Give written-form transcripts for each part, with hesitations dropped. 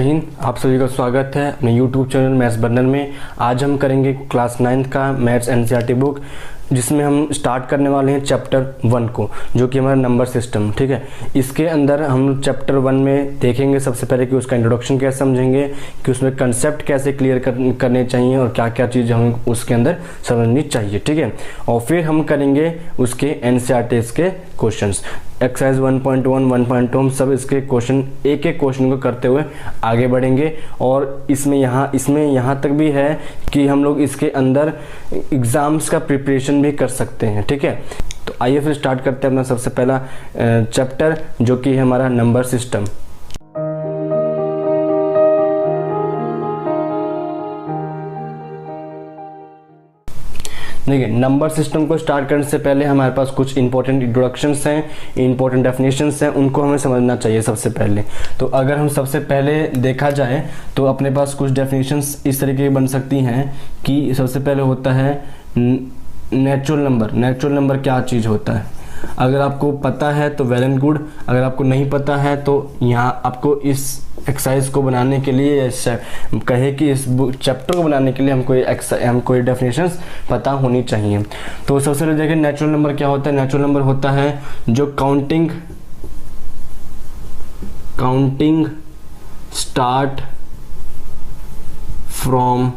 हिंद। आप सभी का स्वागत है अपने YouTube चैनल मैथ्स बर्नर में। आज हम करेंगे क्लास 9th का मैथ्स एनसीईआरटी बुक, जिसमें हम स्टार्ट करने वाले हैं चैप्टर 1 को, जो कि हमारा नंबर सिस्टम। ठीक है, इसके अंदर हम चैप्टर 1 में देखेंगे सबसे पहले कि उसका इंट्रोडक्शन कैसे समझेंगे, कि उसमें कंसेप्ट कैसे क्लियर करने चाहिए और क्या क्या चीज़ हमें उसके अंदर समझनी चाहिए। ठीक है, और फिर हम करेंगे उसके एनसीईआरटी के क्वेश्चंस, एक्सरसाइज 1.1 1.2 हम सब इसके क्वेश्चन एक एक क्वेश्चन को करते हुए आगे बढ़ेंगे। और इसमें यहाँ तक भी है कि हम लोग इसके अंदर एग्जाम्स का प्रिपरेशन भी कर सकते हैं। ठीक है, तो आइए फिर स्टार्ट करते हैं अपना सबसे पहला चैप्टर, जो कि है हमारा नंबर सिस्टम। देखिए, नंबर सिस्टम को स्टार्ट करने से पहले हमारे पास कुछ इंपॉर्टेंट इंट्रोडक्शंस हैं, इंपॉर्टेंट डेफिनेशंस हैं, उनको हमें समझना चाहिए सबसे पहले। तो अगर हम सबसे पहले देखा जाए तो अपने पास कुछ डेफिनेशंस इस तरीके की बन सकती हैं कि सबसे पहले होता है नेचुरल नंबर। नेचुरल नंबर क्या चीज़ होता है? अगर आपको पता है तो वेल एंड गुड, अगर आपको नहीं पता है तो यहाँ आपको इस एक्सरसाइज को बनाने के लिए कहे कि इस चैप्टर को बनाने के लिए हमको ये डेफिनेशंस पता होनी चाहिए। तो सबसे पहले देखिए, नेचुरल नंबर क्या होता है। नेचुरल नंबर होता है जो counting start from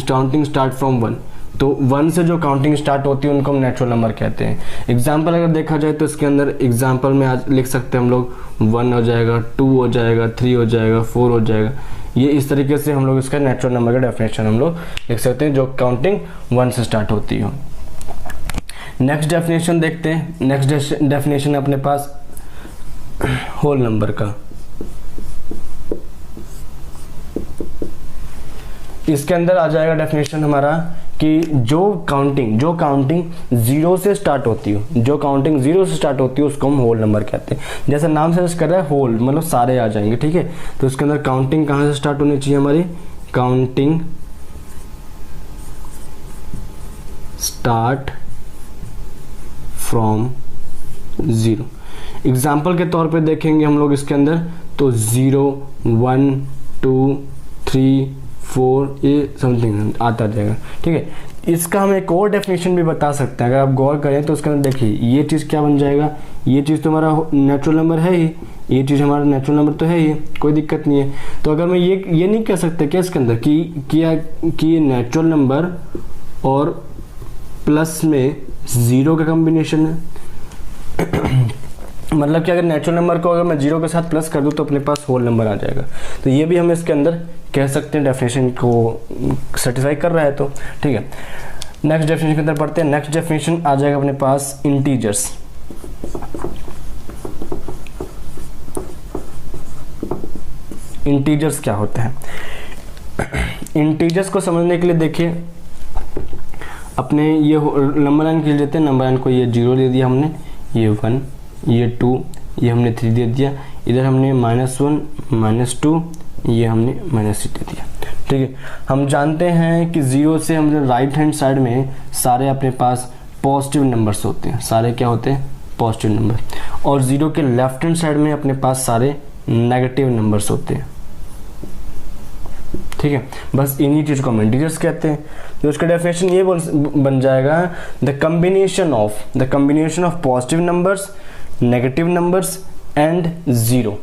counting start from 1। तो 1 से जो काउंटिंग स्टार्ट होती है उनको हम नेचुरल नंबर कहते हैं। एग्जाम्पल अगर देखा जाए तो इसके अंदर एग्जाम्पल में आज लिख सकते हैं हम लोग 1 हो जाएगा, 2 हो जाएगा, 3 हो जाएगा, 4 हो जाएगा। ये इस तरीके से हम लोग इसका नेचुरल नंबर का डेफिनेशन हम लोग लिख सकते हैं जो काउंटिंग 1 से स्टार्ट होती हो। नेक्स्ट डेफिनेशन देखते हैं। नेक्स्ट डेफिनेशन अपने पास होल नंबर का। इसके अंदर आ जाएगा डेफिनेशन हमारा कि जो काउंटिंग 0 से स्टार्ट होती हो, जो काउंटिंग 0 से स्टार्ट होती है उसको हम होल नंबर कहते हैं। जैसे नाम से कर रहा है होल, मतलब सारे आ जाएंगे। ठीक है, तो इसके अंदर काउंटिंग कहाँ से स्टार्ट होनी चाहिए हमारी? Counting start from 0। एग्जाम्पल के तौर पे देखेंगे हम लोग इसके अंदर तो 0 1 2 3 4 ये समथिंग आता जाएगा। ठीक है, इसका हम एक और डेफिनेशन भी बता सकते हैं। अगर आप गौर करें तो उसके अंदर देखिए ये चीज़ क्या बन जाएगा। ये चीज़ तो हमारा नेचुरल नंबर है ही, ये चीज़ हमारा नेचुरल नंबर तो है ही, कोई दिक्कत नहीं है। तो अगर मैं ये नहीं कह सकते क्या इसके अंदर कि नेचुरल नंबर और प्लस में 0 का कॉम्बिनेशन है। मतलब कि अगर नेचुरल नंबर को अगर मैं 0 के साथ प्लस कर दूं तो अपने पास होल नंबर आ जाएगा। तो ये भी हम इसके अंदर कह सकते हैं, डेफिनेशन को सेटिस्फाई कर रहा है। तो ठीक है, नेक्स्ट डेफिनेशन के अंदर पढ़ते हैं। नेक्स्ट डेफिनेशन आ जाएगा अपने पास इंटीजर्स। इंटीजर्स क्या होते हैं? इंटीजर्स को समझने के लिए देखिए, अपने ये नंबर लाइन के लेते हैं। नंबर लाइन को ये 0 दे दिया हमने, ये 1, ये 2, ये हमने 3 दे दिया। इधर हमने -1 -2, ये हमने -3 दे दिया। ठीक है, हम जानते हैं कि 0 से हम राइट हैंड साइड में सारे अपने पास पॉजिटिव नंबर्स होते हैं। सारे क्या होते हैं? Positive number. और 0 के लेफ्ट हैंड साइड में अपने पास सारे नेगेटिव नंबर्स होते हैं। ठीक है, बस इन्हीं चीज़ को हम इंटीजर्स कहते हैं। तो उसका डेफिनेशन ये बन जाएगा the combination of positive numbers, negative numbers and 0।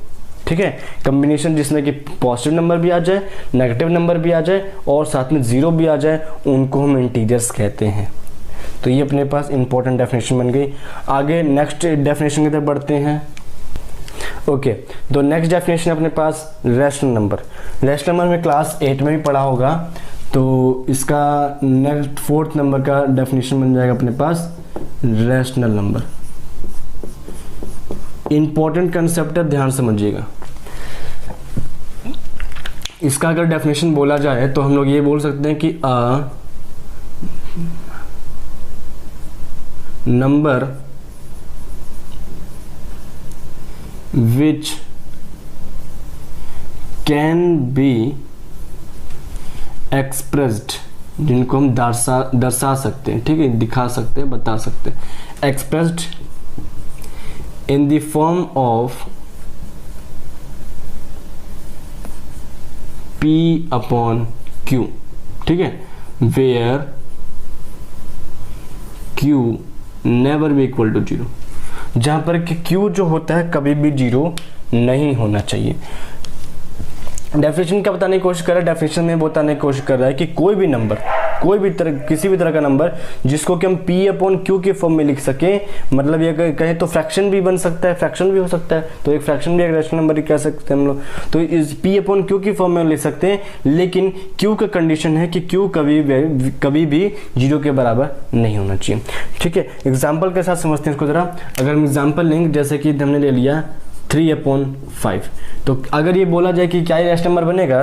ठीक है, कम्बिनेशन जिसमें कि पॉजिटिव नंबर भी आ जाए, नेगेटिव नंबर भी आ जाए और साथ में 0 भी आ जाए, उनको हम इंटीजर्स कहते हैं। तो ये अपने पास इंपॉर्टेंट डेफिनेशन बन गई। आगे नेक्स्ट डेफिनेशन की तरफ बढ़ते हैं। ओके, तो नेक्स्ट डेफिनेशन अपने पास रैशनल नंबर। रैशनल नंबर में क्लास 8 में भी पढ़ा होगा। तो इसका नेक्स्ट 4th नंबर का डेफिनेशन बन जाएगा अपने पास रैशनल नंबर। इंपॉर्टेंट कंसेप्ट है, ध्यान समझिएगा। इसका अगर डेफिनेशन बोला जाए तो हम लोग ये बोल सकते हैं कि a number which can be expressed, जिनको हम दर्शा सकते हैं, ठीक है, दिखा सकते हैं, बता सकते हैं, expressed in the form of P upon Q, ठीक है, where Q never be equal to 0, जहाँ पर कि Q जो होता है कभी भी 0 नहीं होना चाहिए। डेफिनेशन क्या बताने की कोशिश कर रहा है, डेफिनेशन में बताने की कोशिश कर रहा है कि कोई भी नंबर, कोई भी तरह, किसी भी तरह का नंबर जिसको कि हम P अपॉन Q के फॉर्म में लिख सकें, मतलब ये कहें तो फ्रैक्शन भी बन सकता है, फ्रैक्शन भी हो सकता है, तो एक फ्रैक्शन भी एक रैशनल नंबर ही कह सकते हैं हम लोग, तो इस P अपॉन Q की फॉर्म में लिख सकते हैं, लेकिन Q का कंडीशन है कि Q कभी भी 0 के बराबर नहीं होना चाहिए, ठीक है। एग्जाम्पल के साथ समझते हैं इसको जरा। अगर हम एग्जाम्पल लेंगे, जैसे कि हमने ले लिया 3/5, तो अगर ये बोला जाए कि क्या ये रैशनल नंबर बनेगा,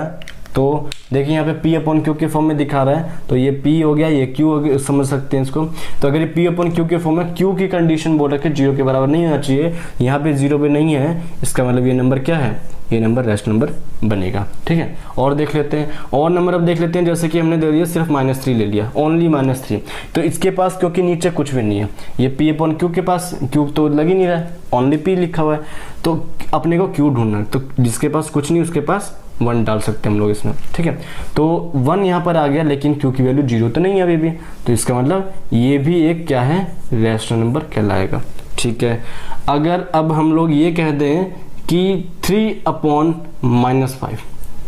तो देखिए यहाँ पे P अपॉन Q के फॉर्म में दिखा रहा है, तो ये P हो गया, ये Q हो गया, समझ सकते हैं इसको। तो अगर ये P अपॉन Q के फॉर्म में Q की कंडीशन बोल रखे 0 के बराबर नहीं होना चाहिए, यहाँ पे 0 पे नहीं है, इसका मतलब ये नंबर क्या है, ये नंबर रैशनल नंबर बनेगा, ठीक है। और देख लेते हैं, और नंबर अब देख लेते हैं, जैसे कि हमने दे दिया सिर्फ -3 ले लिया, ओनली -3, तो इसके पास क्योंकि नीचे कुछ भी नहीं है, ये P अपॉन Q के पास Q तो लग ही नहीं रहा है, ओनली P लिखा हुआ है, तो अपने को Q ढूंढना है, तो जिसके पास कुछ नहीं उसके पास 1 डाल सकते हैं हम लोग इसमें, ठीक है। तो 1 यहाँ पर आ गया, लेकिन Q की वैल्यू 0 तो नहीं है अभी भी, तो इसका मतलब ये भी एक क्या है, रैशनल नंबर कहलाएगा, ठीक है। अगर अब हम लोग ये कह दें कि 3/-5,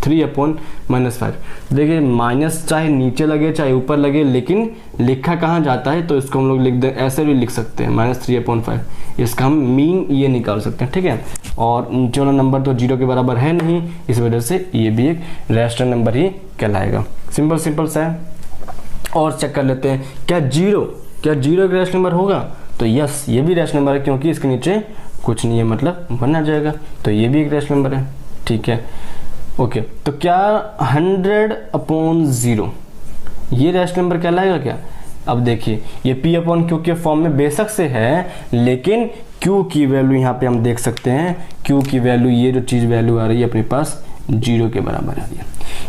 3/-5, देखिए माइनस चाहे नीचे लगे चाहे ऊपर लगे, लेकिन लिखा कहाँ जाता है, तो इसको हम लोग लिख दें, ऐसे भी लिख सकते हैं -3/5, इसका हम मीन ये निकाल सकते हैं, ठीक है। और नीचे वाला नंबर तो 0 के बराबर है नहीं, इस वजह से ये भी एक रैशनल नंबर ही कहलाएगा। सिंपल सा है। और चेक कर लेते हैं, क्या 0 एक रैशनल नंबर होगा, तो यस, ये भी रैशनल नंबर है, क्योंकि इसके नीचे कुछ नहीं है, मतलब बन आ जाएगा, तो ये भी एक रैशनल नंबर है, ठीक है। ओके, तो क्या 100/0 ये रैशनल नंबर कहलाएगा क्या? अब देखिए, ये P अपॉन Q के फॉर्म में बेशक से है, लेकिन Q की वैल्यू यहाँ पे हम देख सकते हैं, Q की वैल्यू, ये जो चीज़ वैल्यू आ रही है अपने पास 0 के बराबर आ रही है,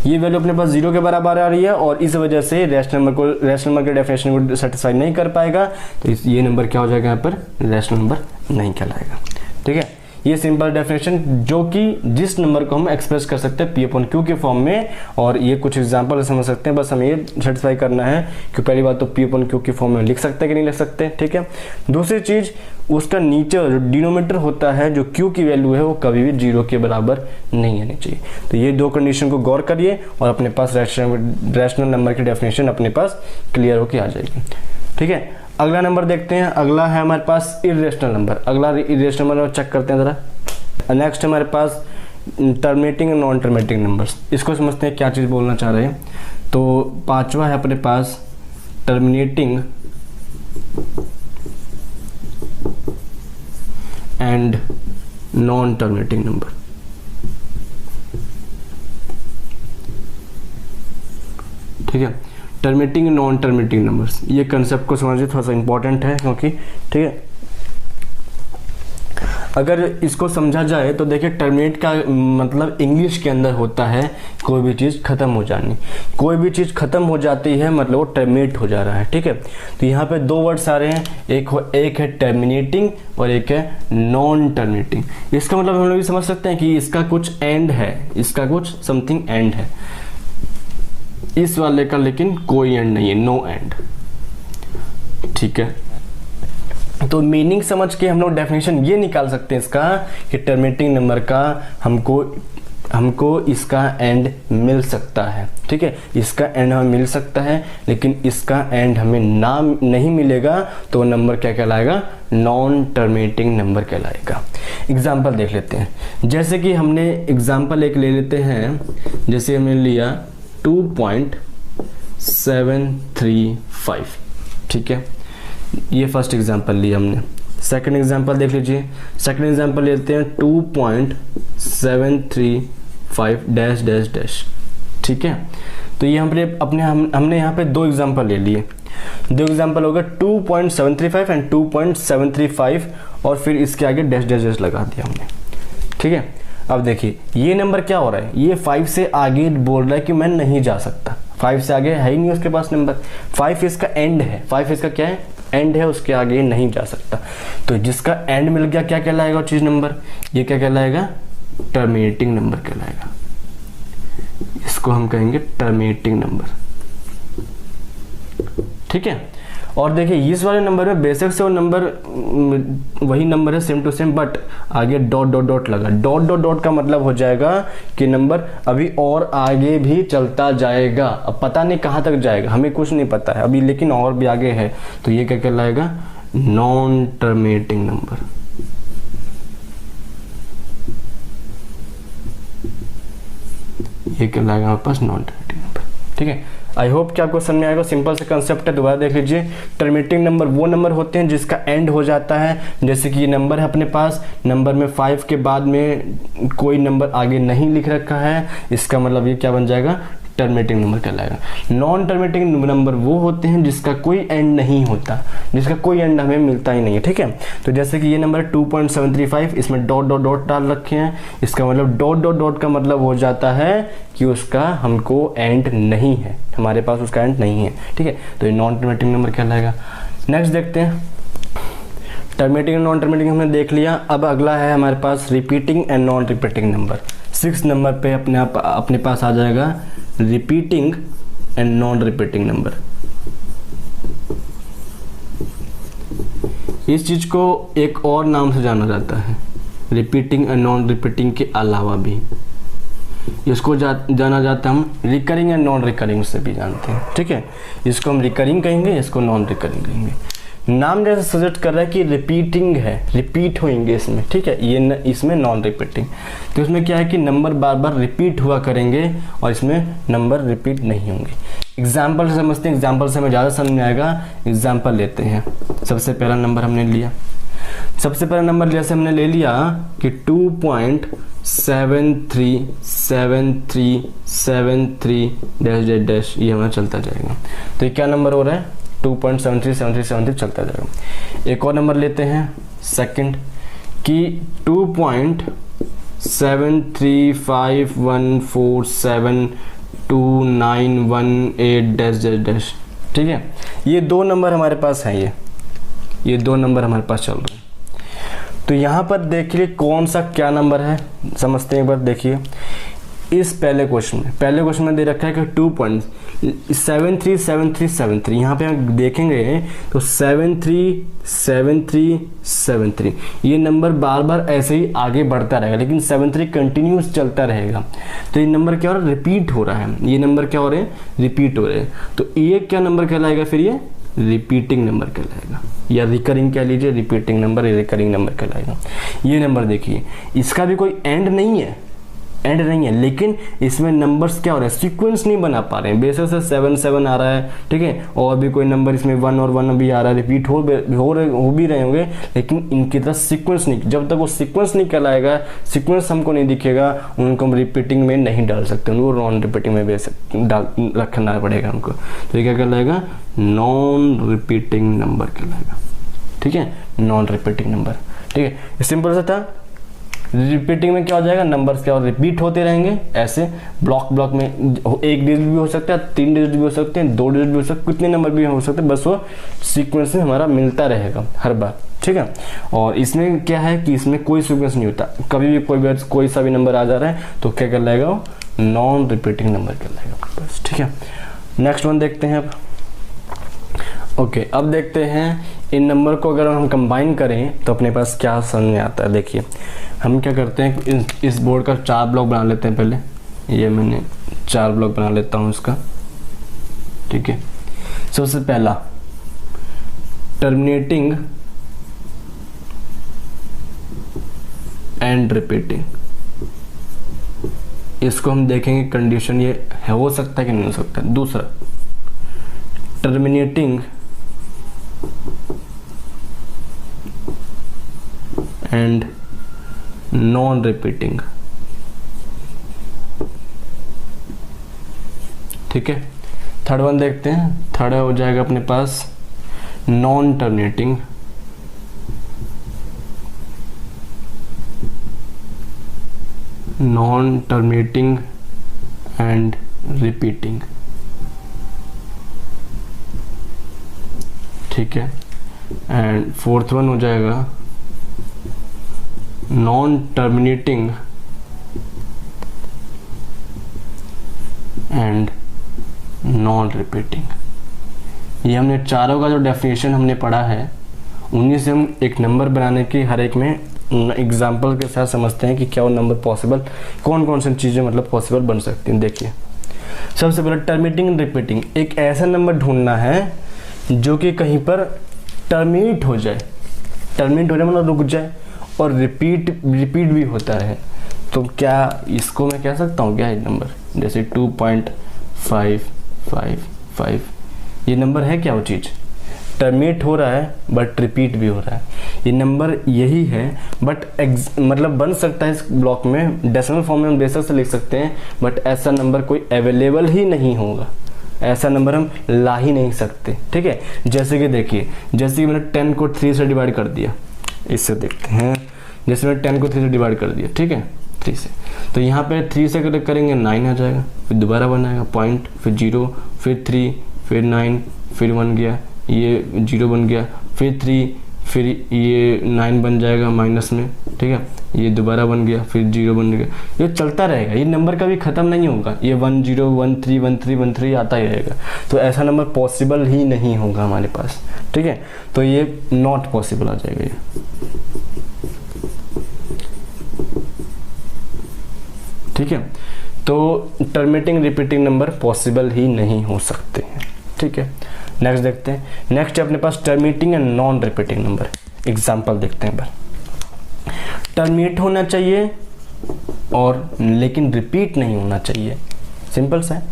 ये वैल्यू अपने पास 0 के बराबर आ रही है, और इस वजह से रैशनल नंबर के डेफिनेशन को सेटिस्फाई नहीं कर पाएगा, तो ये नंबर क्या हो जाएगा, यहाँ पर रैशनल नंबर नहीं कहलाएगा, ठीक है। ये सिंपल डेफिनेशन जो कि जिस नंबर को हम एक्सप्रेस कर सकते हैं P अपॉन Q के फॉर्म में, और ये कुछ एग्जांपल समझ सकते हैं, बस हमें ये सेटिस्फाई करना है कि पहली बात तो P अपॉन Q के फॉर्म में लिख सकते हैं कि नहीं लिख सकते, ठीक है। दूसरी चीज, उसका नीचे डिनोमिनेटर होता है जो Q की वैल्यू है, वो कभी भी 0 के बराबर नहीं आनी चाहिए। तो ये दो कंडीशन को गौर करिए, और अपने पास रैशनल नंबर की डेफिनेशन अपने पास क्लियर होकर आ जाएगी, ठीक है। अगला नंबर देखते हैं, अगला है हमारे पास इर्रेशनल नंबर। अगला इर्रेशनल नंबर चेक करते हैं जरा। नेक्स्ट हमारे पास terminating and non terminating numbers. इसको समझते हैं क्या चीज़ बोलना चाह रहे हैं। तो पांचवा है अपने पास terminating and non terminating number. ठीक है, टर्मिनेटिंग नॉन टर्मिनेटिंग नंबर्स, ये कंसेप्ट को समझिए, थोड़ा सा इंपॉर्टेंट है, क्योंकि ठीक है, अगर इसको समझा जाए तो देखिए, टर्मिनेट का मतलब इंग्लिश के अंदर होता है कोई भी चीज़ खत्म हो जानी। कोई भी चीज़ खत्म हो जाती है मतलब वो टर्मिनेट हो जा रहा है, ठीक है। तो यहाँ पे दो वर्ड्स आ रहे हैं, एक है टर्मिनेटिंग और एक है नॉन टर्मिनेटिंग। इसका मतलब हम लोग भी समझ सकते हैं कि इसका कुछ एंड है, इसका कुछ समथिंग एंड है, इस वाले का लेकिन कोई एंड नहीं है, नो एंड, ठीक है। तो समझ के हम लोग डेफिनेशन ये निकाल सकते हैं इसका कि टर्मिनेटिंग नंबर का हमको इसका एंड मिल सकता है, ठीक है। इसका एंड हमें मिल सकता है, लेकिन इसका एंड हमें नहीं मिलेगा, तो नंबर क्या कहलाएगा, नॉन टर्मिनेटिंग नंबर कहलाएगा। एग्जाम्पल देख लेते हैं, जैसे कि हमने एग्जाम्पल एक ले लेते हैं, जैसे हमने लिया 2.735, ठीक है, ये फर्स्ट एग्जांपल लिया हमने। सेकंड एग्जांपल देख लीजिए, सेकंड एग्जांपल लेते हैं 2.735 डैश डैश डैश, ठीक है। तो ये हमने यहाँ पे दो एग्जांपल ले लिए, दो एग्जांपल हो गए 2.735 एंड 2.735, और फिर इसके आगे डैश डैश डैश लगा दिया हमने, ठीक है। अब देखिए ये नंबर क्या हो रहा है, ये 5 से आगे बोल रहा है कि मैं नहीं जा सकता, 5 से आगे है ही नहीं उसके पास नंबर, 5 इसका एंड है, 5 इसका क्या है, एंड है, उसके आगे नहीं जा सकता। तो जिसका एंड मिल गया क्या कहलाएगा वो चीज नंबर, ये क्या कहलाएगा, टर्मिनेटिंग नंबर कहलाएगा। इसको हम कहेंगे टर्मिनेटिंग नंबर। ठीक है, और देखिए इस वाले नंबर में बेशक से वो नंबर वही नंबर है सेम टू सेम, बट आगे डॉट डॉट डॉट लगा। डॉट डॉट डॉट का मतलब हो जाएगा कि नंबर अभी और आगे भी चलता जाएगा। अब पता नहीं कहाँ तक जाएगा, हमें कुछ नहीं पता है अभी, लेकिन और भी आगे है, तो ये क्या कहलाएगा, नॉन टर्मिनेटिंग नंबर। ये कहलाएगा हमारे पास नॉन टर्मिनेटिंग नंबर। ठीक है, आई होप कि आपको समझ में आएगा। सिंपल से कंसेप्ट है, दोबारा देख लीजिए। टर्मिनेटिंग नंबर वो नंबर होते हैं जिसका एंड हो जाता है, जैसे कि ये नंबर है अपने पास, नंबर में 5 के बाद में कोई नंबर आगे नहीं लिख रखा है, इसका मतलब ये क्या बन जाएगा, टर्मिनेटिंग नंबर कहलाएगा। नॉन टर्मिनेटिंग नंबर वो होते हैं जिसका कोई एंड नहीं होता, जिसका कोई एंड हमें मिलता ही नहीं है। ठीक है, तो जैसे कि ये नंबर 2.735, इसमें डॉट डॉट डॉट डाल रखे हैं, इसका मतलब डॉट डॉट डॉट का मतलब हो जाता है कि उसका हमको एंड नहीं है, हमारे पास उसका एंड नहीं है। ठीक है, तो ये नॉन टर्मिनेटिंग नंबर कहलाएगा। नेक्स्ट देखते हैं, टर्मिनेटिंग एंड नॉन टर्मिनेटिंग हमने देख लिया। अब अगला है हमारे पास repeating and non repeating number. 6 number पे अपने पास आ जाएगा repeating and non repeating number. इस चीज को एक और नाम से जाना जाता है, रिपीटिंग एंड नॉन रिपीटिंग के अलावा भी इसको जाना जाता है हम रिकरिंग एंड नॉन रिकरिंग से भी जानते हैं। ठीक है, इसको हम रिकरिंग कहेंगे, इसको नॉन रिकरिंग कहेंगे। नाम जैसे सजेस्ट कर रहा है कि रिपीटिंग है, रिपीट होंगे इसमें। ठीक है, ये इसमें नॉन रिपीटिंग, तो इसमें क्या है कि नंबर बार बार रिपीट हुआ करेंगे और इसमें नंबर रिपीट नहीं होंगे। एग्जाम्पल से समझते हैं, एग्जाम्पल से हमें ज़्यादा समझ में आएगा। एग्जाम्पल लेते हैं, सबसे पहला नंबर हमने लिया, सबसे पहला नंबर जैसे हमने ले लिया कि 2.737373 डैश डैश डैश, ये हमारा चलता जाएगा। तो ये क्या नंबर हो रहा है, 2.737373 चलता जाएगा। एक और नंबर लेते हैं सेकंड कि 2.7351472918 डैश डैश डैश। ठीक है, ये दो नंबर हमारे पास हैं, ये दो नंबर हमारे पास चल रहे हैं। तो यहाँ पर देखिए कौन सा क्या नंबर है, समझते हैं एक बार। देखिए इस पहले क्वेश्चन में दे रखा है कि 2.737373, यहाँ पे हम देखेंगे तो 737373, ये नंबर बार बार ऐसे ही आगे बढ़ता रहेगा, लेकिन 73 कंटिन्यूस चलता रहेगा। तो ये नंबर क्या हो रहा है, रिपीट हो रहा है। ये नंबर क्या हो रहे हैं, रिपीट हो रहे हैं। तो ये क्या नंबर कहलाएगा, फिर ये रिपीटिंग नंबर कहलाएगा, या रिकरिंग कह लीजिए, रिपीटिंग नंबर या रिकरिंग नंबर कहलाएगा। ये नंबर देखिए, इसका भी कोई एंड नहीं है, लेकिन इसमें नंबर्स क्या हो रहा है, सीक्वेंस नहीं बना पा रहे हैं। बेशक से 7 7 आ रहा है, ठीक है, और भी कोई नंबर इसमें 1 और 1 भी आ रहा है, रिपीट हो भी रहे होंगे, लेकिन इनकी तरह सीक्वेंस नहीं, जब तक वो सीक्वेंस नहीं कहलाएगा, सीक्वेंस हमको नहीं दिखेगा, उनको हम रिपीटिंग में नहीं डाल सकते, उनको नॉन रिपीटिंग में रखना पड़ेगा हमको। तो ये क्या कहलाएगा, नॉन रिपीटिंग नंबर कहलाएगा। ठीक है, नॉन रिपीटिंग नंबर। ठीक है, सिंपल सा था। रिपीटिंग में क्या हो जाएगा, नंबर्स क्या रिपीट होते रहेंगे, ऐसे ब्लॉक में 1 डिजिट भी हो सकता है, 3 डिजिट भी हो सकते हैं, 2 डिजिट भी हो सकते हैं, कितने नंबर भी हो सकते हैं, बस वो सीक्वेंस में हमारा मिलता रहेगा हर बार। ठीक है, और इसमें क्या है कि इसमें कोई सीक्वेंस नहीं होता, कभी भी कोई सा भी नंबर आ जा रहा है तो क्या कहलाएगा, वो नॉन रिपीटिंग नंबर कहलाएगा बस। ठीक है, नेक्स्ट वन देखते हैं अब। ओके, अब देखते हैं इन नंबर को अगर हम कंबाइन करें तो अपने पास क्या समझ में आता है। देखिए हम क्या करते हैं, इस बोर्ड का 4 ब्लॉक बना लेते हैं। पहले ये मैंने 4 ब्लॉक बना लेता हूँ इसका। ठीक है, सबसे पहला टर्मिनेटिंग एंड रिपीटिंग, इसको हम देखेंगे कंडीशन ये है, हो सकता है कि नहीं हो सकता। दूसरा टर्मिनेटिंग एंड नॉन रिपीटिंग। ठीक है, थर्ड वन देखते हैं। थर्ड हो जाएगा अपने पास नॉन टर्मिनेटिंग एंड रिपीटिंग। ठीक है, एंड फोर्थ वन हो जाएगा non terminating and non repeating. ये हमने चारों का जो डेफिनेशन हमने पढ़ा है, उन्हीं से हम एक नंबर बनाने की हर एक में एग्जाम्पल के साथ समझते हैं कि क्या वो नंबर पॉसिबल, कौन कौन सी चीज़ें मतलब पॉसिबल बन सकती हैं। देखिए सबसे पहले टर्मिनेटिंग एंड रिपीटिंग, एक ऐसा नंबर ढूंढना है जो कि कहीं पर टर्मिनेट हो जाए, टर्मिनेट हो जाए मतलब रुक जाए, और रिपीट भी होता है। तो क्या इसको मैं कह सकता हूँ क्या है नंबर, जैसे 2.555, ये नंबर है क्या वो चीज़, टर्मिनेट हो रहा है बट रिपीट भी हो रहा है, ये नंबर यही है। बट मतलब बन सकता है इस ब्लॉक में, डेसिमल फॉर्म में हम बेशक से लिख सकते हैं, बट ऐसा नंबर कोई अवेलेबल ही नहीं होगा, ऐसा नंबर हम ला ही नहीं सकते। ठीक है, जैसे कि देखिए, जैसे कि मैंने 10 को 3 से डिवाइड कर दिया, इससे देखते हैं, जैसे मैंने 10 को 3 से डिवाइड कर दिया, ठीक है 3 से, तो यहाँ पे 3 से करेंगे 9 आ जाएगा, फिर दोबारा बनाएगा पॉइंट, फिर 0, फिर 3, फिर 9, फिर 1 गया, ये 0 बन गया, फिर 3, फिर ये 9 बन जाएगा माइनस में, ठीक है, ये दोबारा बन गया, फिर 0 बन गया, ये चलता रहेगा, ये नंबर कभी ख़त्म नहीं होगा, ये 1 0 1 3 1 3 1 3 आता ही रहेगा। तो ऐसा नंबर पॉसिबल ही नहीं होगा हमारे पास। ठीक है, तो ये नॉट पॉसिबल आ जाएगा ये। ठीक है, तो टर्मिनेटिंग रिपीटिंग नंबर पॉसिबल ही नहीं हो सकते हैं। ठीक है, नेक्स्ट देखते हैं। नेक्स्ट है अपने पास terminating and non repeating number. Example देखते हैं। टर्मिनेट होना चाहिए और लेकिन रिपीट नहीं होना चाहिए, सिंपल सा है,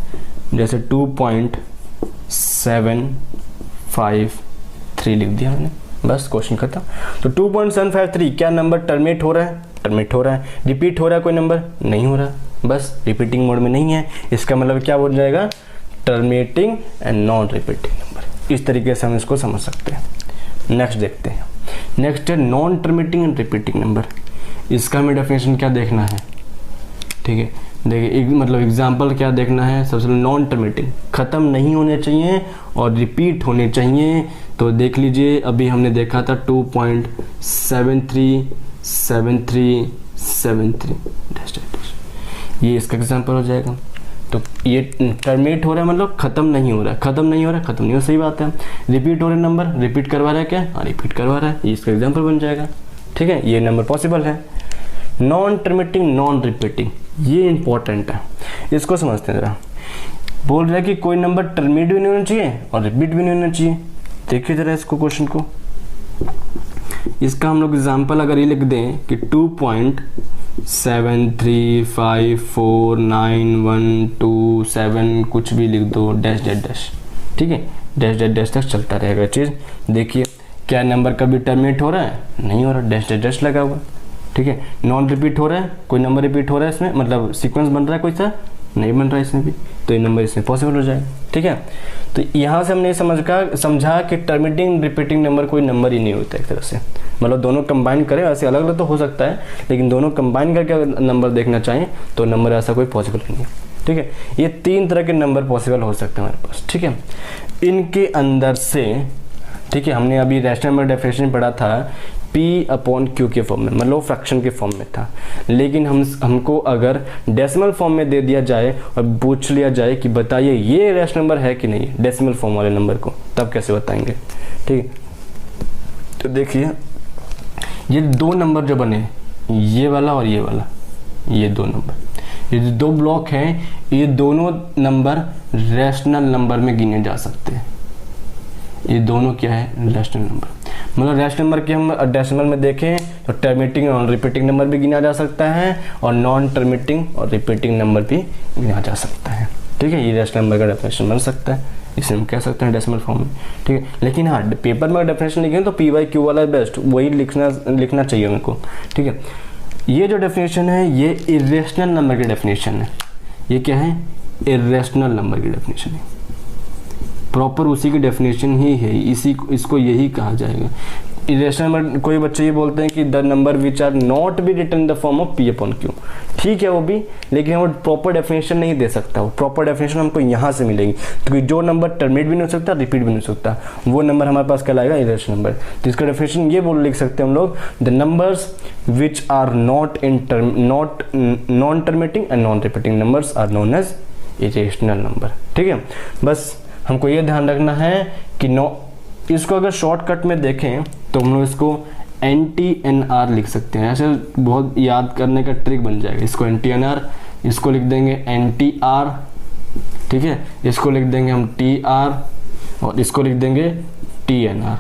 जैसे 2.753 लिख दिया मैंने, बस क्वेश्चन खत्म। तो 2.753 क्या नंबर टर्मिनेट हो रहा है, टर्मिनेट हो रहा है, रिपीट हो रहा है कोई नंबर, नहीं हो रहा, बस रिपीटिंग मोड में नहीं है, इसका मतलब क्या बोल जाएगा, terminating and non repeating number. इस तरीके से हम इसको समझ सकते हैं। नेक्स्ट देखते हैं। नेक्स्ट है non terminating and repeating number. इसका हमें डेफिनेशन क्या देखना है, ठीक है, देखिए मतलब एग्जाम्पल क्या देखना है। सबसे पहले नॉन टर्मिनेटिंग, ख़त्म नहीं होने चाहिए और रिपीट होने चाहिए। तो देख लीजिए, अभी हमने देखा था 2.737373, ये इसका एग्जाम्पल हो जाएगा। तो ये टर्मिनेट हो रहा है मतलब खत्म नहीं हो रहा है, खत्म नहीं हो रहा है, खत्म नहीं हो, सही बात है। रिपीट हो रहे नंबर, रिपीट करवा रहा है क्या, हाँ रिपीट करवा रहा है, ये इसका एग्जाम्पल बन जाएगा। ठीक है, ये नंबर पॉसिबल है। नॉन टर्मिनेटिंग नॉन रिपीटिंग, ये इंपॉर्टेंट है, इसको समझते हैं जरा। बोल रहा है कि कोई नंबर टर्मिनेट भी नहीं होना चाहिए और रिपीट भी नहीं होना चाहिए। देखिए जरा इसको, क्वेश्चन को, इसका हम लोग एग्जाम्पल अगर ये लिख दें कि 2.7354912 कुछ भी लिख दो, डैश डैश डैश, ठीक है, डैश डैश डैश तक चलता रहेगा चीज़। देखिए क्या नंबर कभी टर्मिनेट हो रहा है, नहीं हो रहा, डैश डैश डैश लगा हुआ। ठीक है, नॉन रिपीट हो रहा है, कोई नंबर रिपीट हो रहा है इसमें, मतलब सीक्वेंस बन रहा है कोई सा, नहीं बन रहा है इसमें भी, तो ये नंबर इसमें पॉसिबल हो जाएगा। ठीक है, तो यहाँ से हमने समझा कि टर्मिनेटिंग रिपीटिंग नंबर कोई नंबर ही नहीं होता एक तरह से, मतलब दोनों कंबाइन करें, वैसे अलग अलग तो हो सकता है, लेकिन दोनों कंबाइन करके अगर नंबर देखना चाहें तो नंबर ऐसा कोई पॉसिबल नहीं है। ठीक है, ये 3 तरह के नंबर पॉसिबल हो सकते हैं हमारे पास। ठीक है, इनके अंदर से, ठीक है, हमने अभी रैशनल नंबर डेफिनेशन पढ़ा था P/Q के फॉर्म में, मतलब फ्रैक्शन के फॉर्म में था, लेकिन हमको अगर डेसिमल फॉर्म में दे दिया जाए और पूछ लिया जाए कि बताइए ये रैशनल नंबर है कि नहीं, डेसिमल फॉर्म वाले नंबर को, तब कैसे बताएंगे। ठीक है, तो देखिए ये 2 नंबर जो बने, ये वाला और ये वाला, ये 2 नंबर, ये जो 2 ब्लॉक हैं, ये दोनों नंबर रैशनल नंबर में गिने जा सकते हैं। ये दोनों क्या है, रैशनल नंबर, मतलब रैशनल नंबर के हम डेसिमल में देखें तो टर्मिनेटिंग और रिपीटिंग नंबर भी गिना जा सकता है और नॉन टर्मिनेटिंग और रिपीटिंग नंबर भी गिना जा सकता है। ठीक है, ये रैशनल नंबर का डेफिनेशन बन सकता है, इसे हम कह सकते हैं डेसिमल फॉर्म में। ठीक है, लेकिन हाँ पेपर में डेफिनेशन लिखें तो P/Q वाला बेस्ट, वही लिखना चाहिए उनको। ठीक है, ये जो डेफिनेशन है ये इरेशनल नंबर की डेफिनेशन है। ये क्या है, इरेशनल नंबर की डेफिनेशन है, प्रॉपर उसी की डेफिनेशन ही है, इसको यही कहा जाएगा इरेशनल नंबर। कोई बच्चे ये बोलते हैं कि the number which are not be written in the form of P/Q, ठीक है वो भी, लेकिन वो प्रॉपर डेफिनेशन नहीं दे सकता। वो प्रॉपर डेफिनेशन हमको यहाँ से मिलेगी, क्योंकि जो नंबर टर्मिनेट भी नहीं हो सकता, रिपीट भी नहीं हो सकता, वो नंबर हमारे पास कहलाएगा इरेशनल नंबर। तो इसका डेफिनेशन ये लिख सकते हैं हम लोग, the numbers which are not non terminating and non repeating numbers are known as irrational number. ठीक है, बस हमको ये ध्यान रखना है कि इसको अगर शॉर्टकट में देखें तो हम लोग इसको NTNR लिख सकते हैं, ऐसे बहुत याद करने का ट्रिक बन जाएगा। इसको NTNR, इसको लिख देंगे NTR, ठीक है, इसको लिख देंगे हम TR और इसको लिख देंगे TNR।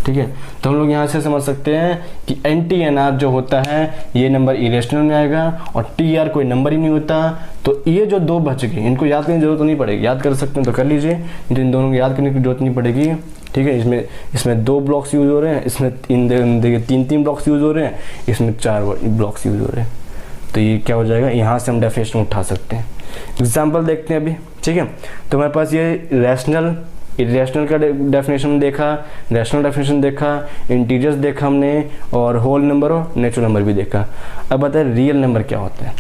ठीक है, तो हम लोग यहाँ से समझ सकते हैं कि NTNR जो होता है ये नंबर इरेशनल में आएगा और TR कोई नंबर ही नहीं होता। तो ये जो दो बच गए इनको याद करने की जरूरत नहीं पड़ेगी, याद कर सकते हैं तो कर लीजिए, इन दोनों को याद करने की जरूरत नहीं पड़ेगी। ठीक है, इसमें 2 ब्लॉक्स यूज हो रहे हैं, इसमें देखिए 3 ब्लॉक्स यूज हो रहे हैं, इसमें 4 ब्लॉक्स यूज हो रहे हैं। तो ये क्या हो जाएगा, यहाँ से हम डेफिनेशन उठा सकते हैं। एग्जाम्पल देखते हैं अभी। ठीक है, तो हमारे पास ये रैशनल इरेशनल का डेफिनेशन देखा, रैशनल डेफिनेशन देखा, इंटीजर्स देखा हमने, और होल नंबर और नेचुरल नंबर भी देखा। अब बताए रियल नंबर क्या होता है।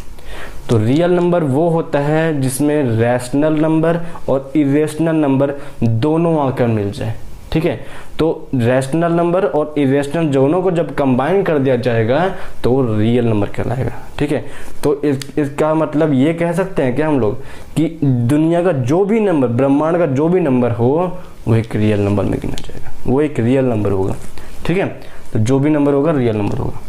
तो रियल नंबर वो होता है जिसमें रैशनल नंबर और इरेशनल नंबर दोनों आकर मिल जाए। ठीक है, तो रैशनल नंबर और इरेशनल दोनों को जब कंबाइन कर दिया जाएगा तो वो रियल नंबर कहलाएगा। ठीक है, तो इसका मतलब ये कह सकते हैं क्या हम लोग कि दुनिया का जो भी नंबर, ब्रह्मांड का जो भी नंबर हो वो एक रियल नंबर में गिना जाएगा, वो एक रियल नंबर होगा। ठीक है, तो जो भी नंबर होगा रियल नंबर होगा।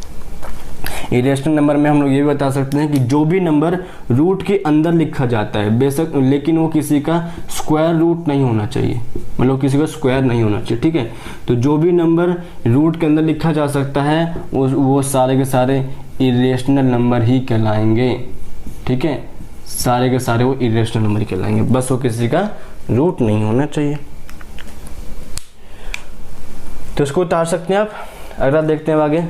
इरेशनल नंबर में हम लोग ये भी बता सकते हैं कि जो भी नंबर रूट के अंदर लिखा जाता है बेशक, लेकिन वो किसी का स्क्वायर रूट नहीं होना चाहिए, मतलब किसी का स्क्वायर नहीं होना चाहिए। ठीक है, तो जो भी नंबर रूट के अंदर लिखा जा सकता है वो सारे के सारे इरेशनल नंबर ही कहलाएंगे। ठीक है, सारे के सारे वो इरेशनल नंबर ही कहलाएंगे, बस वो किसी का रूट नहीं होना चाहिए। तो इसको उतार सकते हैं आप। अगला देखते हैं आगे।